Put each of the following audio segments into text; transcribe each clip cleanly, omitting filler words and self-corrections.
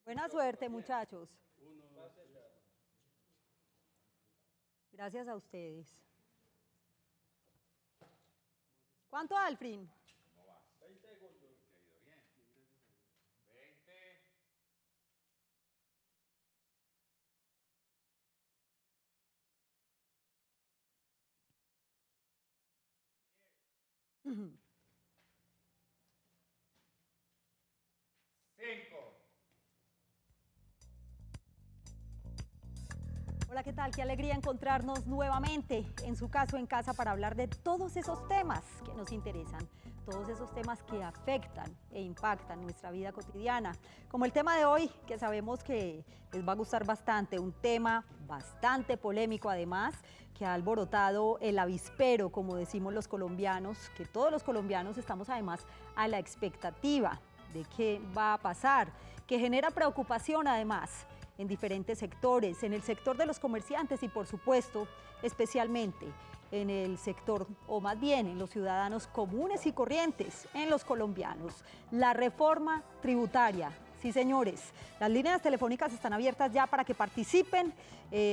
Buena suerte, muchachos. Gracias a ustedes. ¿Cuánto, Alfrin? 20 segundos. Te ha ido bien. 20. Ujú. 5. Hola, ¿qué tal? Qué alegría encontrarnos nuevamente en su caso en casa para hablar de todos esos temas que nos interesan, todos esos temas que afectan e impactan nuestra vida cotidiana, como el tema de hoy, que sabemos que les va a gustar bastante, un tema bastante polémico además, que ha alborotado el avispero, como decimos los colombianos, que todos los colombianos estamos además a la expectativa de qué va a pasar, que genera preocupación además en diferentes sectores, en el sector de los comerciantes y por supuesto, especialmente en el sector, o más bien en los ciudadanos comunes y corrientes, en los colombianos. La reforma tributaria. Sí, señores, las líneas telefónicas están abiertas ya para que participen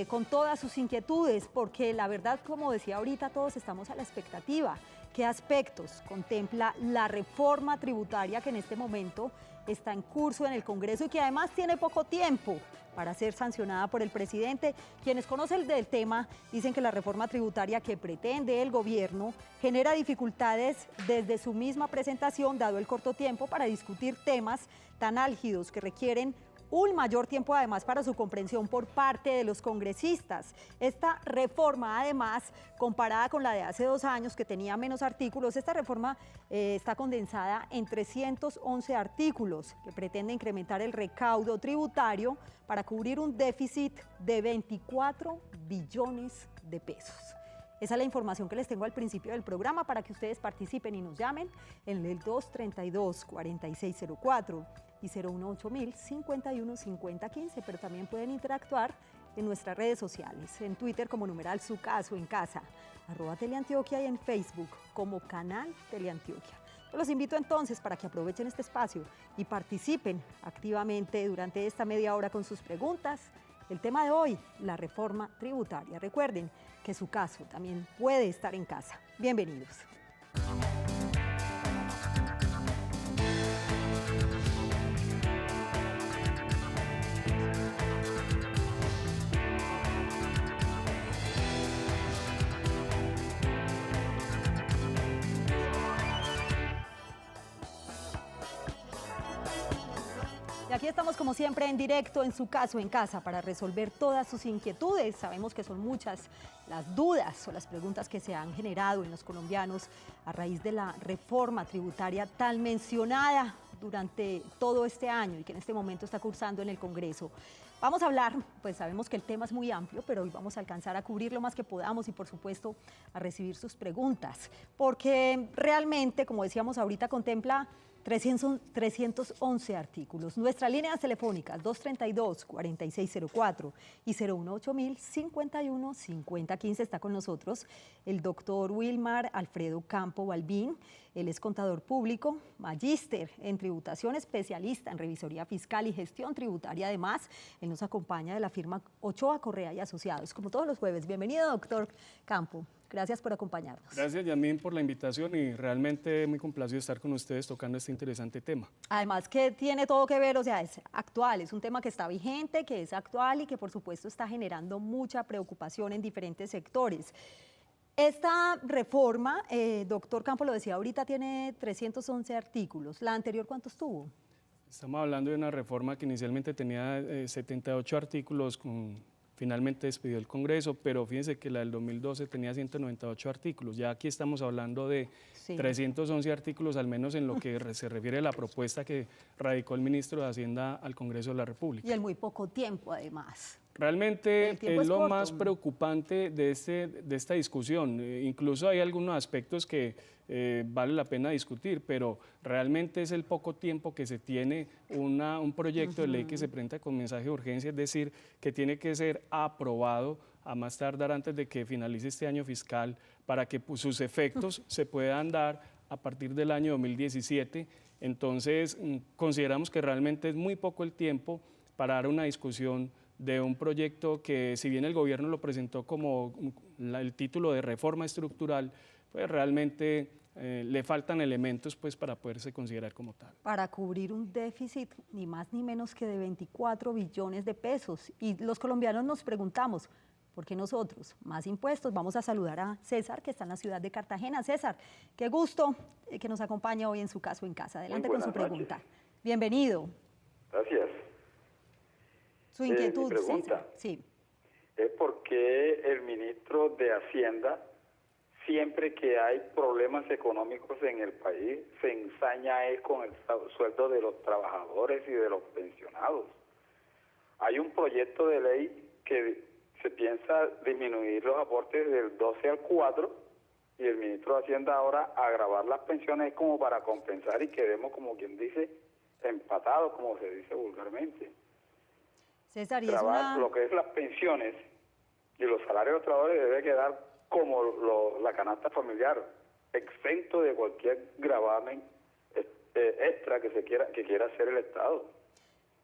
con todas sus inquietudes, porque la verdad, como decía ahorita, todos estamos a la expectativa. ¿Qué aspectos contempla la reforma tributaria que en este momento está en curso en el Congreso y que además tiene poco tiempo para ser sancionada por el presidente? Quienes conocen del tema dicen que la reforma tributaria que pretende el gobierno genera dificultades desde su misma presentación, dado el corto tiempo para discutir temas tan álgidos que requieren un mayor tiempo además para su comprensión por parte de los congresistas. Esta reforma además, comparada con la de hace 2 años que tenía menos artículos, esta reforma está condensada en 311 artículos que pretende incrementar el recaudo tributario para cubrir un déficit de 24 billones de pesos. Esa es la información que les tengo al principio del programa para que ustedes participen y nos llamen en el 232-4604 y 018-051-5015, pero también pueden interactuar en nuestras redes sociales, en Twitter como numeral Su Caso en Casa, @Teleantioquia y en Facebook como Canal Teleantioquia. Yo los invito entonces para que aprovechen este espacio y participen activamente durante esta media hora con sus preguntas. El tema de hoy, la reforma tributaria. Recuerden que su caso también puede estar en casa. Bienvenidos. Y aquí estamos como siempre en directo en Su Caso en Casa para resolver todas sus inquietudes. Sabemos que son muchas las dudas o las preguntas que se han generado en los colombianos a raíz de la reforma tributaria tan mencionada durante todo este año y que en este momento está cursando en el Congreso. Vamos a hablar, pues sabemos que el tema es muy amplio, pero hoy vamos a alcanzar a cubrir lo más que podamos y por supuesto a recibir sus preguntas, porque realmente, como decíamos ahorita, contempla 311 artículos. Nuestras líneas telefónicas 232-4604 y 018-051-5015. Está con nosotros el doctor Wilmar Alfredo Campo Balbín. Él es contador público, magíster en tributación, especialista en revisoría fiscal y gestión tributaria. Además, él nos acompaña de la firma Ochoa Correa y Asociados, como todos los jueves. Bienvenido, doctor Campo. Gracias por acompañarnos. Gracias, Yamín, por la invitación y realmente muy complacido de estar con ustedes tocando este interesante tema. Además que tiene todo que ver, o sea, es actual, es un tema que está vigente, que es actual y que por supuesto está generando mucha preocupación en diferentes sectores. Esta reforma, doctor Campo lo decía ahorita, tiene 311 artículos. ¿La anterior cuántos tuvo? Estamos hablando de una reforma que inicialmente tenía 78 artículos, finalmente despidió el Congreso, pero fíjense que la del 2012 tenía 198 artículos. Ya aquí estamos hablando de 311 artículos, al menos en lo que se refiere a la propuesta que radicó el ministro de Hacienda al Congreso de la República. Y en muy poco tiempo, además. Realmente es lo más preocupante de esta discusión. Incluso hay algunos aspectos que vale la pena discutir, pero realmente es el poco tiempo que se tiene un proyecto de ley que se presenta con mensaje de urgencia, es decir, que tiene que ser aprobado a más tardar antes de que finalice este año fiscal para que sus efectos se puedan dar a partir del año 2017. Entonces, consideramos que realmente es muy poco el tiempo para dar una discusión de un proyecto que, si bien el gobierno lo presentó como el título de reforma estructural, pues realmente le faltan elementos pues, para poderse considerar como tal. Para cubrir un déficit ni más ni menos que de 24 billones de pesos. Y los colombianos nos preguntamos, ¿por qué nosotros? Más impuestos. Vamos a saludar a César, que está en la ciudad de Cartagena. César, qué gusto que nos acompañe hoy en su caso en casa. Adelante con su pregunta. Bienvenido. Gracias. Su inquietud, mi pregunta César. Sí. Es por qué el ministro de Hacienda, siempre que hay problemas económicos en el país, se ensaña con el sueldo de los trabajadores y de los pensionados. Hay un proyecto de ley que se piensa disminuir los aportes del 12 al 4 y el ministro de Hacienda ahora agravar las pensiones como para compensar y quedemos, como quien dice, empatados, como se dice vulgarmente. César, y Lo que es las pensiones y los salarios de los trabajadores debe quedar como la canasta familiar, exento de cualquier gravamen extra que quiera hacer el Estado.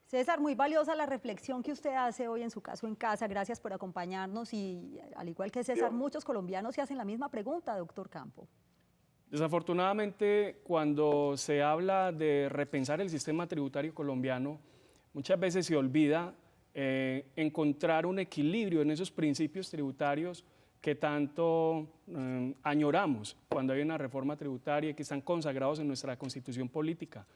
César, muy valiosa la reflexión que usted hace hoy en su caso en casa. Gracias por acompañarnos y, al igual que César, muchos colombianos se hacen la misma pregunta, doctor Campo. Desafortunadamente, cuando se habla de repensar el sistema tributario colombiano, muchas veces se olvida encontrar un equilibrio en esos principios tributarios que tanto añoramos cuando hay una reforma tributaria y que están consagrados en nuestra Constitución política.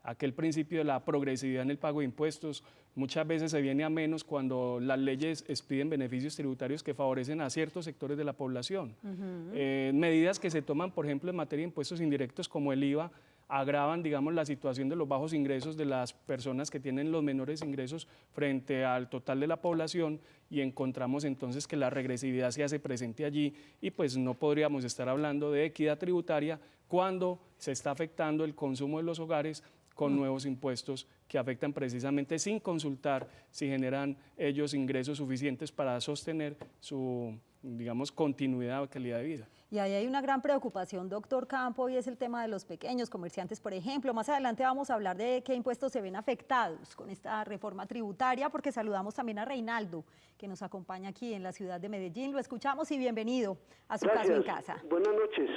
Aquel principio de la progresividad en el pago de impuestos muchas veces se viene a menos cuando las leyes expiden beneficios tributarios que favorecen a ciertos sectores de la población. Medidas que se toman, por ejemplo, en materia de impuestos indirectos como el IVA, agravan, digamos, la situación de los bajos ingresos de las personas que tienen los menores ingresos frente al total de la población, y encontramos entonces que la regresividad se hace presente allí y pues no podríamos estar hablando de equidad tributaria cuando se está afectando el consumo de los hogares con nuevos impuestos que afectan precisamente sin consultar si generan ellos ingresos suficientes para sostener su, digamos, continuidad o calidad de vida. Y ahí hay una gran preocupación, doctor Campo, y es el tema de los pequeños comerciantes, por ejemplo. Más adelante vamos a hablar de qué impuestos se ven afectados con esta reforma tributaria, porque saludamos también a Reinaldo, que nos acompaña aquí en la ciudad de Medellín. Lo escuchamos y bienvenido a su caso en casa. Buenas noches.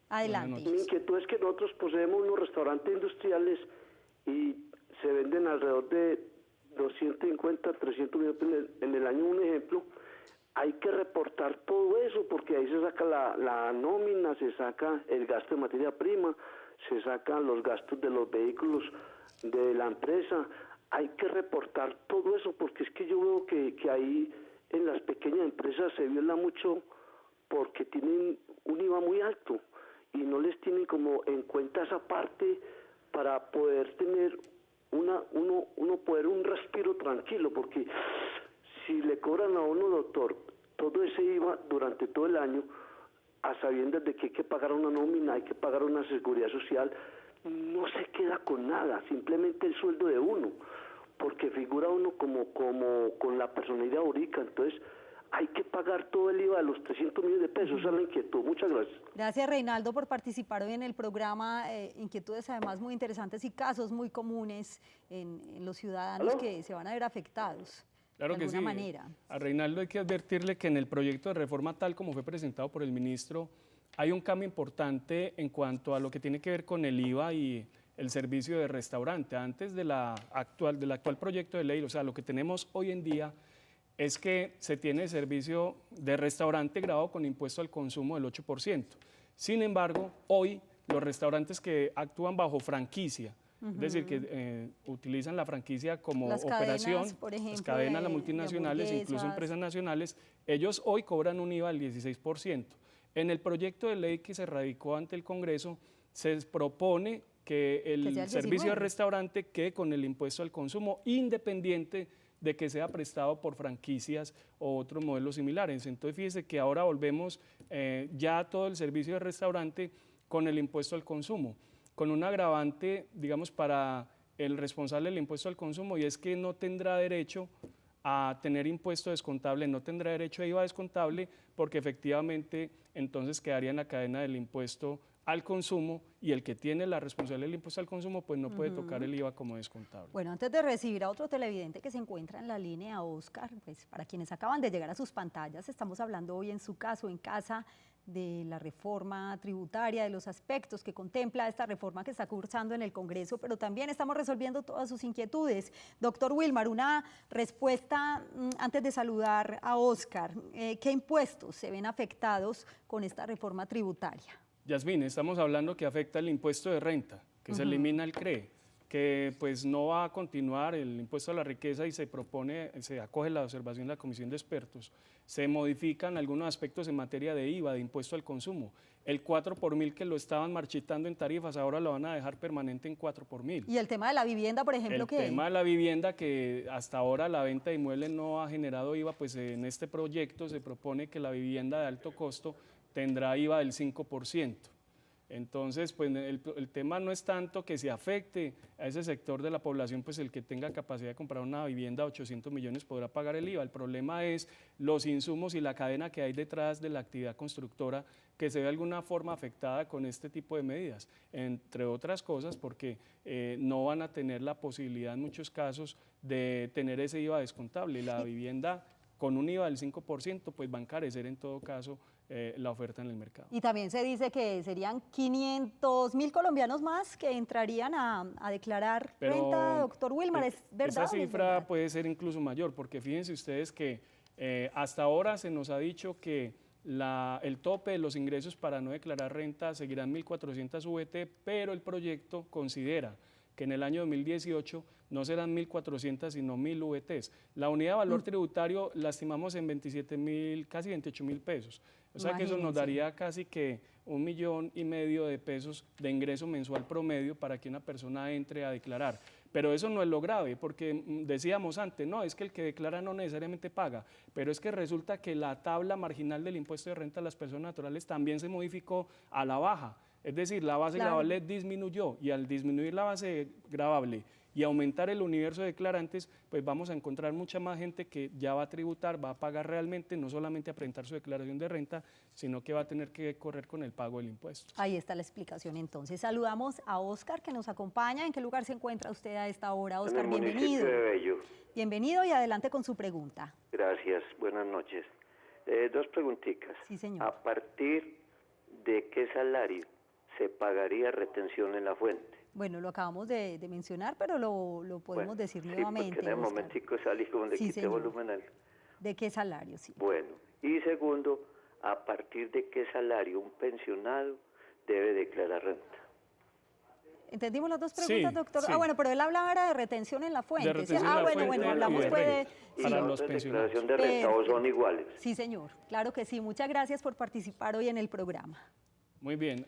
Adelante. Buenas noches. Mi inquietud es que nosotros poseemos unos restaurantes industriales y se venden alrededor de 250, 300 millones en el año, un ejemplo. Hay que reportar todo eso porque ahí se saca la nómina, se saca el gasto de materia prima, se sacan los gastos de los vehículos de la empresa. Hay que reportar todo eso porque es que yo veo que ahí en las pequeñas empresas se viola mucho porque tienen un IVA muy alto y no les tienen como en cuenta esa parte para poder tener uno poder un respiro tranquilo, porque si le cobran a uno, doctor, todo ese IVA durante todo el año, a sabiendas de que hay que pagar una nómina, hay que pagar una seguridad social, no se queda con nada, simplemente el sueldo de uno, porque figura uno como con la personalidad jurídica, entonces hay que pagar todo el IVA de los 300 millones de pesos, esa es la inquietud. Muchas gracias. Gracias, Reinaldo, por participar hoy en el programa. Inquietudes además muy interesantes y casos muy comunes en los ciudadanos que se van a ver afectados. Claro de que sí. alguna manera. A Reinaldo hay que advertirle que en el proyecto de reforma tal como fue presentado por el ministro, hay un cambio importante en cuanto a lo que tiene que ver con el IVA y el servicio de restaurante. Antes del actual proyecto de ley, o sea, lo que tenemos hoy en día es que se tiene servicio de restaurante grabado con impuesto al consumo del 8%. Sin embargo, hoy los restaurantes que actúan bajo franquicia, es decir, que utilizan la franquicia como las operación, cadenas, por ejemplo, las cadenas, las multinacionales, incluso empresas nacionales, ellos hoy cobran un IVA del 16%. En el proyecto de ley que se radicó ante el Congreso, se propone que el servicio de restaurante quede con el impuesto al consumo, independiente de que sea prestado por franquicias o otros modelos similares. Entonces, fíjese que ahora volvemos ya todo el servicio de restaurante con el impuesto al consumo, con un agravante, digamos, para el responsable del impuesto al consumo, y es que no tendrá derecho a tener impuesto descontable, no tendrá derecho a IVA descontable, porque efectivamente entonces quedaría en la cadena del impuesto al consumo, y el que tiene la responsabilidad del impuesto al consumo pues no puede tocar el IVA como descontable. Bueno, antes de recibir a otro televidente que se encuentra en la línea, Oscar, pues para quienes acaban de llegar a sus pantallas, estamos hablando hoy en su caso, en casa, de la reforma tributaria, de los aspectos que contempla esta reforma que está cursando en el Congreso, pero también estamos resolviendo todas sus inquietudes. Doctor Wilmar, una respuesta antes de saludar a Oscar. ¿Qué impuestos se ven afectados con esta reforma tributaria? Yasmín, estamos hablando que afecta el impuesto de renta, que se elimina el CRE, que pues no va a continuar el impuesto a la riqueza y se acoge la observación de la Comisión de Expertos. Se modifican algunos aspectos en materia de IVA, de impuesto al consumo. El 4 por mil que lo estaban marchitando en tarifas, ahora lo van a dejar permanente en 4 por mil. ¿Y el tema de la vivienda, por ejemplo, qué? El tema de la vivienda, que hasta ahora la venta de inmuebles no ha generado IVA, pues en este proyecto se propone que la vivienda de alto costo tendrá IVA del 5%. Entonces, pues el tema no es tanto que se afecte a ese sector de la población, pues el que tenga capacidad de comprar una vivienda de 800 millones podrá pagar el IVA. El problema es los insumos y la cadena que hay detrás de la actividad constructora, que se ve de alguna forma afectada con este tipo de medidas, entre otras cosas porque no van a tener la posibilidad en muchos casos de tener ese IVA descontable. La vivienda con un IVA del 5%, pues va a encarecer en todo caso la oferta en el mercado. Y también se dice que serían 500.000 colombianos más que entrarían a declarar renta, doctor Wilmar, ¿es verdad? Esa cifra puede ser incluso mayor, porque fíjense ustedes que hasta ahora se nos ha dicho que el tope de los ingresos para no declarar renta seguirán 1.400 VT, pero el proyecto considera que en el año 2018 no serán 1.400 sino 1.000 VTs. La unidad de valor tributario la estimamos en 27.000, casi 28.000 pesos. O sea que eso nos daría casi que 1,5 millones de pesos de ingreso mensual promedio para que una persona entre a declarar. Pero eso no es lo grave, porque decíamos antes, no, es que el que declara no necesariamente paga, pero es que resulta que la tabla marginal del impuesto de renta a las personas naturales también se modificó a la baja. Es decir, la base gravable disminuyó, y al disminuir la base gravable y aumentar el universo de declarantes, pues vamos a encontrar mucha más gente que ya va a tributar, va a pagar realmente, no solamente a presentar su declaración de renta, sino que va a tener que correr con el pago del impuesto. Ahí está la explicación entonces. Saludamos a Oscar que nos acompaña. ¿En qué lugar se encuentra usted a esta hora, Oscar? En el Bienvenido. municipio de Bello. Bienvenido y adelante con su pregunta. Gracias, buenas noches. Dos preguntitas. Sí, señor. ¿A partir de qué salario se pagaría retención en la fuente? Bueno, lo acabamos de mencionar, pero lo podemos decir nuevamente. Porque en el Oscar. momentico salí como de quité volumen. ¿De qué salario? Sí. Bueno, y segundo, ¿a partir de qué salario un pensionado debe declarar renta? ¿Entendimos las dos preguntas, Sí, doctor? sí. Ah, bueno, pero él hablaba ahora de retención en la fuente. De retención en la bueno, fuente hablamos y de pues de... renta. Sí. Para ¿Y los pensionados. declaración de renta o son iguales? Sí, señor, claro que sí. Muchas gracias por participar hoy en el programa. Muy bien,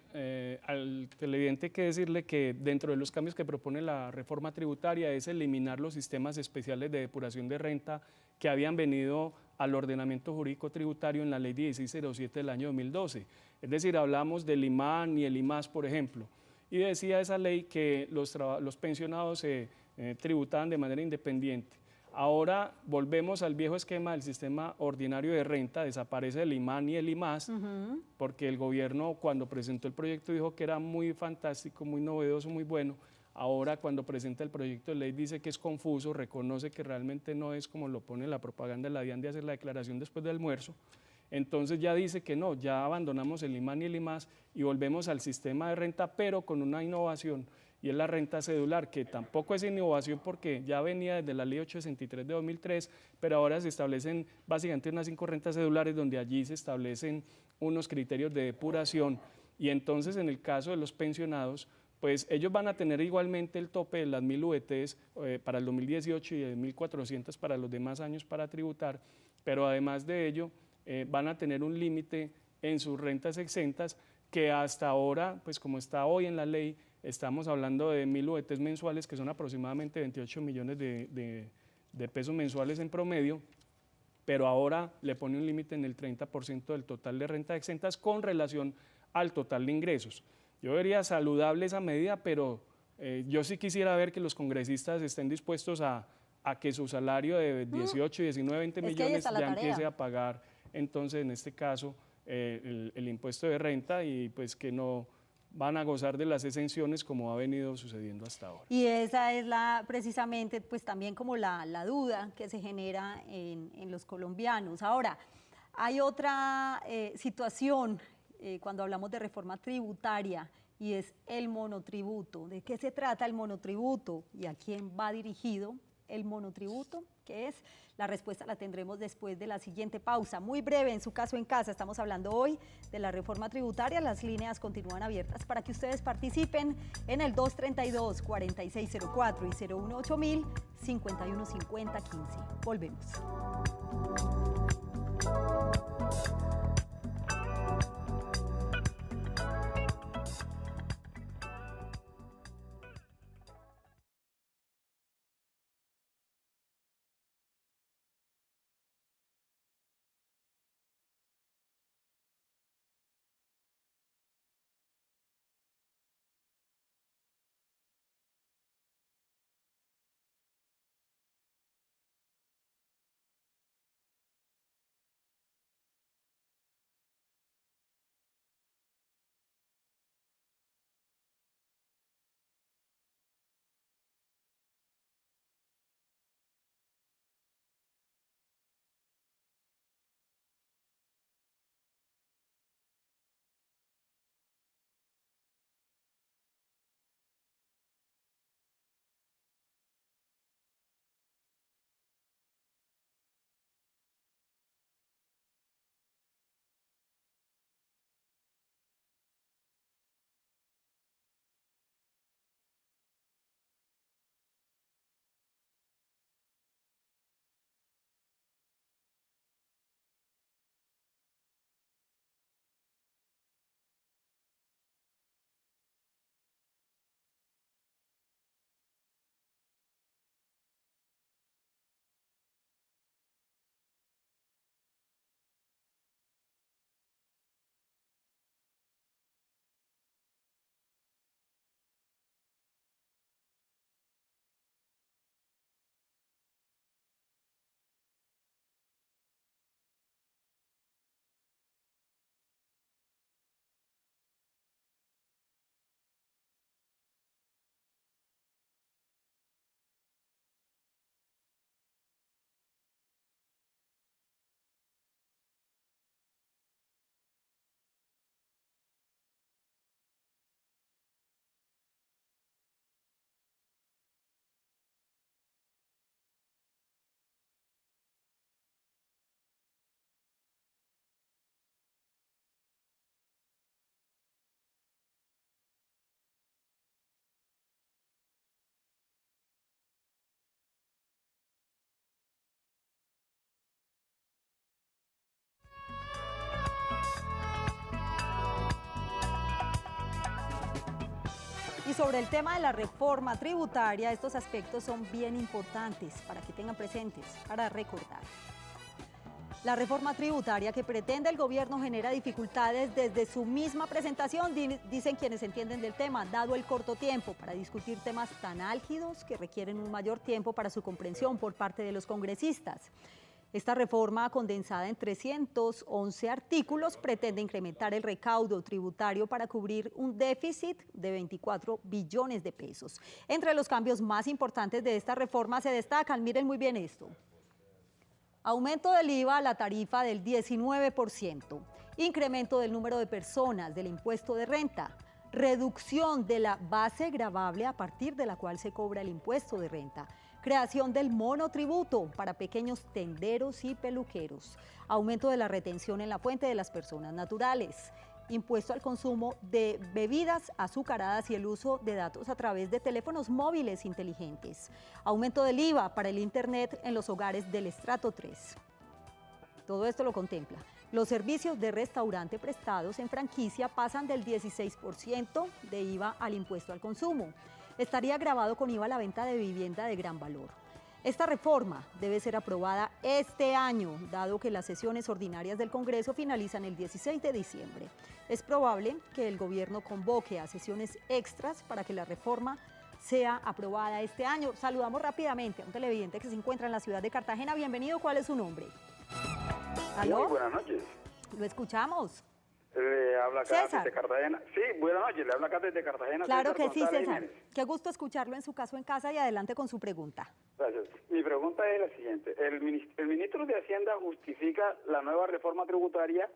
al televidente hay que decirle que dentro de los cambios que propone la reforma tributaria es eliminar los sistemas especiales de depuración de renta que habían venido al ordenamiento jurídico tributario en la ley 1607 del año 2012. Es decir, hablamos del IMAN y el IMAS, por ejemplo, y decía esa ley que los pensionados se tributaban de manera independiente. Ahora volvemos al viejo esquema del sistema ordinario de renta, desaparece el IMAN y el IMAS, porque el gobierno cuando presentó el proyecto dijo que era muy fantástico, muy novedoso, muy bueno. Ahora cuando presenta el proyecto de ley dice que es confuso, reconoce que realmente no es como lo pone la propaganda de la DIAN de hacer la declaración después del almuerzo. Entonces ya dice que no, ya abandonamos el IMAN y el IMAS y volvemos al sistema de renta, pero con una innovación, y es la renta cedular, que tampoco es innovación porque ya venía desde la ley 863 de 2003, pero ahora se establecen básicamente unas 5 rentas cedulares donde allí se establecen unos criterios de depuración, y entonces en el caso de los pensionados, pues ellos van a tener igualmente el tope de las 1.000 VTs para el 2018 y de 1.400 para los demás años para tributar, pero además de ello van a tener un límite en sus rentas exentas que hasta ahora, pues como está hoy en la ley, estamos hablando de 1.000 VTs mensuales, que son aproximadamente 28 millones de pesos mensuales en promedio, pero ahora le pone un límite en el 30% del total de rentas exentas con relación al total de ingresos. Yo vería saludable esa medida, pero yo sí quisiera ver que los congresistas estén dispuestos a que su salario de 18, 19, 20 millones ya empiece a pagar, entonces en este caso, el impuesto de renta, y pues que no van a gozar de las exenciones como ha venido sucediendo hasta ahora. Y esa es precisamente pues también como la duda que se genera en los colombianos. Ahora, hay otra situación cuando hablamos de reforma tributaria y es el monotributo. ¿De qué se trata el monotributo y a quién va dirigido el monotributo? ¿Qué es? La respuesta la tendremos después de la siguiente pausa. Muy breve, en su caso en casa, estamos hablando hoy de la reforma tributaria. Las líneas continúan abiertas para que ustedes participen en el 232-4604 y 018-5150-15. Volvemos. Y sobre el tema de la reforma tributaria, estos aspectos son bien importantes para que tengan presentes, para recordar. La reforma tributaria que pretende el gobierno genera dificultades desde su misma presentación, dicen quienes entienden del tema, dado el corto tiempo para discutir temas tan álgidos que requieren un mayor tiempo para su comprensión por parte de los congresistas. Esta reforma, condensada en 311 artículos, pretende incrementar el recaudo tributario para cubrir un déficit de 24 billones de pesos. Entre los cambios más importantes de esta reforma se destacan, miren muy bien esto: aumento del IVA a la tarifa del 19%, incremento del número de personas del impuesto de renta, reducción de la base gravable a partir de la cual se cobra el impuesto de renta, creación del monotributo para pequeños tenderos y peluqueros, aumento de la retención en la fuente de las personas naturales, impuesto al consumo de bebidas azucaradas y el uso de datos a través de teléfonos móviles inteligentes, aumento del IVA para el Internet en los hogares del estrato 3. Todo esto lo contempla. Los servicios de restaurante prestados en franquicia pasan del 16% de IVA al impuesto al consumo. Estaría gravado con IVA la venta de vivienda de gran valor. Esta reforma debe ser aprobada este año, dado que las sesiones ordinarias del Congreso finalizan el 16 de diciembre. Es probable que el gobierno convoque a sesiones extras para que la reforma sea aprobada este año. Saludamos rápidamente a un televidente que se encuentra en la ciudad de Cartagena. Bienvenido, ¿cuál es su nombre? ¿Aló? Muy buenas noches. Lo escuchamos. Le habla acá César. desde Cartagena. Sí, buenas noches, le habla acá desde Cartagena. Claro César que sí, González César. Jiménez. Qué gusto escucharlo en su caso en casa y adelante con su pregunta. Gracias. Mi pregunta es la siguiente. El ministro de Hacienda justifica la nueva reforma tributaria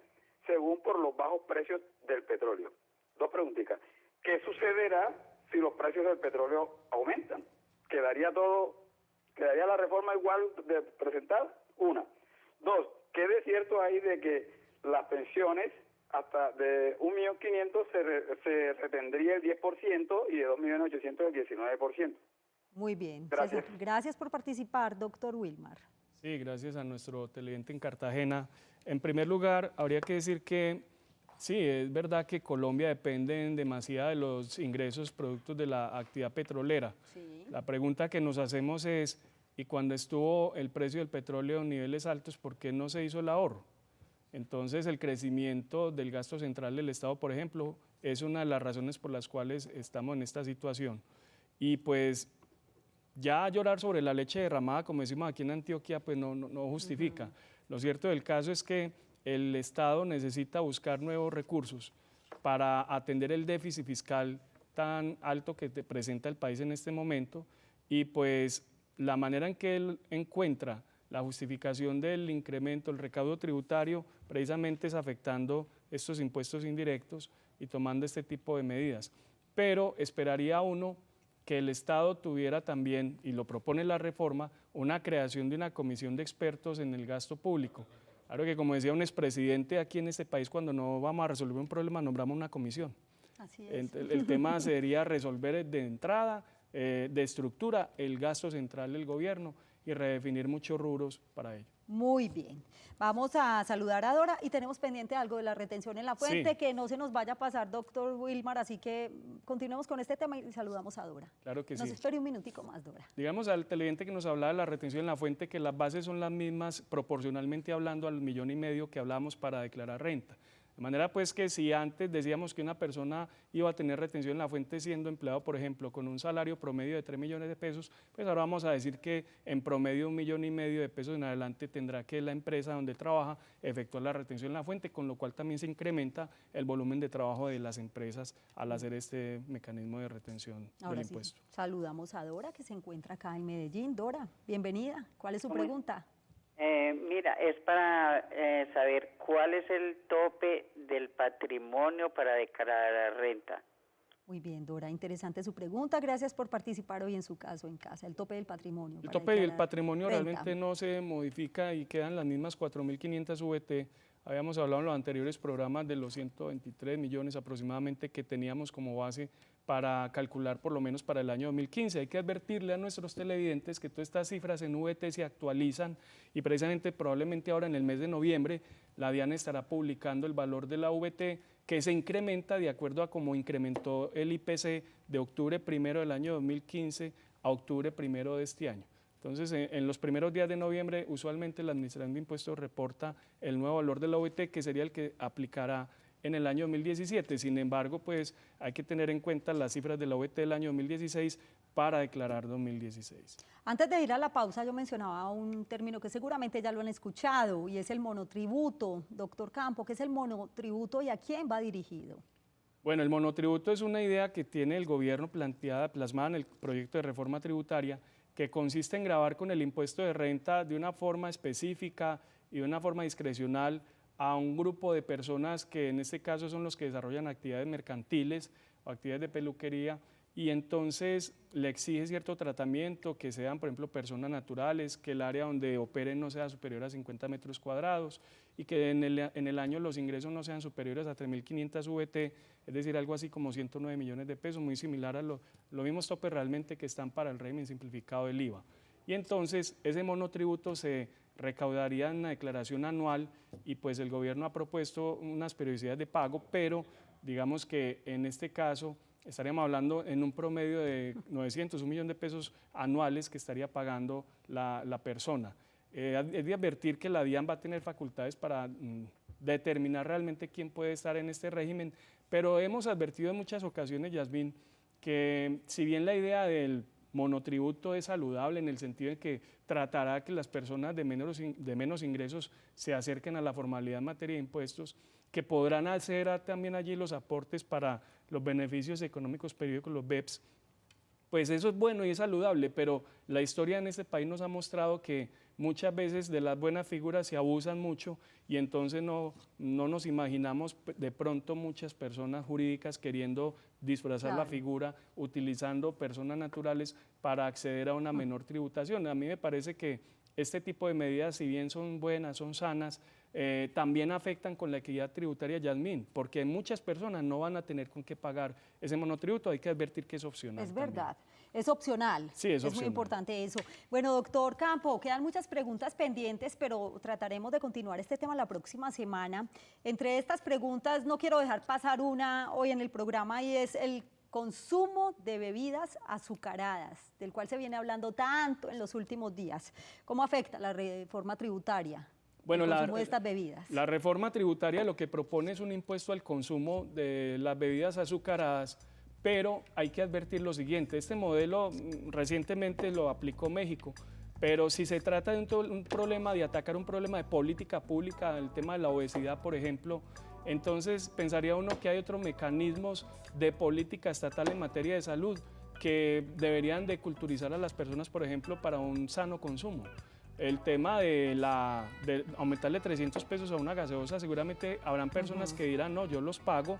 según por los bajos precios del petróleo. Dos preguntitas. ¿Qué sucederá si los precios del petróleo aumentan? ¿Quedaría la reforma igual de presentada? Una. Dos, ¿qué de cierto hay de que las pensiones hasta de 1.500.000 se retendría el 10% y de 2.800.000 el 19%? Muy bien, Gracias. César. Gracias por participar, doctor Wilmar. Sí, gracias a nuestro televidente en Cartagena. En primer lugar, habría que decir que sí, es verdad que Colombia depende demasiado de los ingresos productos de la actividad petrolera. Sí. La pregunta que nos hacemos es, ¿y cuando estuvo el precio del petróleo en niveles altos, por qué no se hizo el ahorro? Entonces, el crecimiento del gasto central del Estado, por ejemplo, es una de las razones por las cuales estamos en esta situación. Y pues ya llorar sobre la leche derramada, como decimos aquí en Antioquia, pues no justifica. Lo cierto del caso es que el Estado necesita buscar nuevos recursos para atender el déficit fiscal tan alto que presenta el país en este momento, y pues la manera en que él encuentra la justificación del incremento, el recaudo tributario, precisamente es afectando estos impuestos indirectos y tomando este tipo de medidas. Pero esperaría uno que el Estado tuviera también, y lo propone la reforma, una creación de una comisión de expertos en el gasto público. Claro que, como decía un expresidente aquí en este país, cuando no vamos a resolver un problema, nombramos una comisión. Así es. El tema sería resolver de entrada, de estructura, el gasto central del gobierno y redefinir muchos rubros para ello. Muy bien. Vamos a saludar a Dora y tenemos pendiente algo de la retención en la fuente, Sí. que no se nos vaya a pasar, doctor Wilmar, así que continuemos con este tema y saludamos a Dora. Claro que Nos sí. espere un minutico más, Dora. Digamos al televidente que nos hablaba de la retención en la fuente, que las bases son las mismas proporcionalmente hablando al 1,5 millones que hablamos para declarar renta. De manera pues que si antes decíamos que una persona iba a tener retención en la fuente siendo empleado, por ejemplo, con un salario promedio de 3 millones de pesos, pues ahora vamos a decir que en promedio 1,5 millones de pesos en adelante tendrá que la empresa donde trabaja efectuar la retención en la fuente, con lo cual también se incrementa el volumen de trabajo de las empresas al hacer este mecanismo de retención Ahora del sí, impuesto. saludamos a Dora, que se encuentra acá en Medellín. Dora, bienvenida. ¿Cuál es su ¿Cómo es? pregunta? Mira, es para saber cuál es el tope del patrimonio para declarar renta. Muy bien, Dora, interesante su pregunta. Gracias por participar hoy en su caso en casa. El tope del patrimonio. El para tope del declarar patrimonio renta. realmente no se modifica y quedan las mismas 4.500 VT. Habíamos hablado en los anteriores programas de los 123 millones aproximadamente que teníamos como base para calcular por lo menos para el año 2015. Hay que advertirle a nuestros televidentes que todas estas cifras en VT se actualizan y precisamente probablemente ahora en el mes de noviembre la DIAN estará publicando el valor de la VT que se incrementa de acuerdo a cómo incrementó el IPC de octubre 1 del año 2015 a octubre 1 de este año. Entonces, en los primeros días de noviembre, usualmente la Administración de Impuestos reporta el nuevo valor de la OVT, que sería el que aplicará en el año 2017. Sin embargo, pues hay que tener en cuenta las cifras de la OVT del año 2016 para declarar 2016. Antes de ir a la pausa, yo mencionaba un término que seguramente ya lo han escuchado y es el monotributo. Doctor Campo, ¿qué es el monotributo y a quién va dirigido? Bueno, el monotributo es una idea que tiene el gobierno plasmada en el proyecto de reforma tributaria, que consiste en gravar con el impuesto de renta de una forma específica y de una forma discrecional a un grupo de personas que en este caso son los que desarrollan actividades mercantiles o actividades de peluquería, y entonces le exige cierto tratamiento, que sean, por ejemplo, personas naturales, que el área donde operen no sea superior a 50 metros cuadrados y que en el año los ingresos no sean superiores a 3.500 VT, es decir, algo así como 109 millones de pesos, muy similar a los mismos topes realmente que están para el régimen simplificado del IVA. Y entonces ese monotributo se recaudaría en una declaración anual y pues el gobierno ha propuesto unas periodicidades de pago, pero digamos que en este caso estaríamos hablando en un promedio de 900, 1 millón de pesos anuales que estaría pagando la persona. Es de advertir que la DIAN va a tener facultades para determinar realmente quién puede estar en este régimen, pero hemos advertido en muchas ocasiones, Yasmín, que si bien la idea del monotributo es saludable en el sentido de que tratará que las personas de menos ingresos se acerquen a la formalidad en materia de impuestos, que podrán hacer también allí los aportes para los beneficios económicos periódicos, los BEPS. Pues eso es bueno y es saludable, pero la historia en este país nos ha mostrado que muchas veces de las buenas figuras se abusan mucho y entonces no nos imaginamos de pronto muchas personas jurídicas queriendo disfrazar la figura, utilizando personas naturales para acceder a una menor tributación. A mí me parece que este tipo de medidas, si bien son buenas, son sanas, también afectan con la equidad tributaria, Yasmín, porque muchas personas no van a tener con qué pagar ese monotributo. Hay que advertir que es opcional. Es verdad, es opcional. Sí, es opcional. Es muy importante eso. Bueno, doctor Campo, quedan muchas preguntas pendientes, pero trataremos de continuar este tema la próxima semana. Entre estas preguntas, no quiero dejar pasar una hoy en el programa y es el consumo de bebidas azucaradas, del cual se viene hablando tanto en los últimos días. ¿Cómo afecta la reforma tributaria? Bueno, el consumo de estas bebidas. La reforma tributaria lo que propone es un impuesto al consumo de las bebidas azucaradas, pero hay que advertir lo siguiente: este modelo recientemente lo aplicó México, pero si se trata de un problema, de atacar un problema de política pública, el tema de la obesidad, por ejemplo, entonces pensaría uno que hay otros mecanismos de política estatal en materia de salud que deberían de culturizar a las personas, por ejemplo, para un sano consumo. El tema de aumentarle 300 pesos a una gaseosa, seguramente habrán personas que dirán, no, yo los pago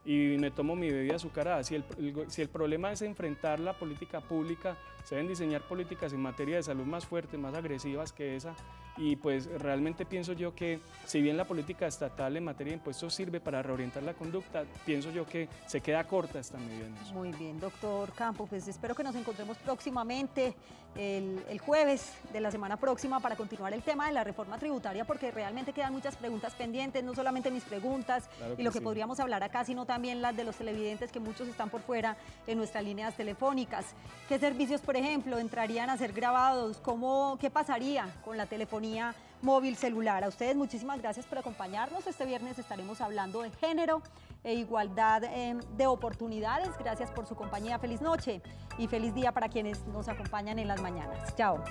y me tomo mi bebida azucarada. Si el problema es enfrentar la política pública, se deben diseñar políticas en materia de salud más fuertes, más agresivas que esa, y pues realmente pienso yo que si bien la política estatal en materia de impuestos sirve para reorientar la conducta, pienso yo que se queda corta esta medida en eso. Muy bien, doctor Campo, pues espero que nos encontremos próximamente el jueves de la semana próxima para continuar el tema de la reforma tributaria, porque realmente quedan muchas preguntas pendientes, no solamente mis preguntas y lo que podríamos hablar acá, sino también las de los televidentes, que muchos están por fuera en nuestras líneas telefónicas. ¿Qué servicios, por ejemplo, entrarían a ser grabados? ¿Qué pasaría con la telefonía móvil celular? A ustedes muchísimas gracias por acompañarnos. Este viernes estaremos hablando de género e igualdad de oportunidades. Gracias por su compañía. Feliz noche y feliz día para quienes nos acompañan en las mañanas. Chao.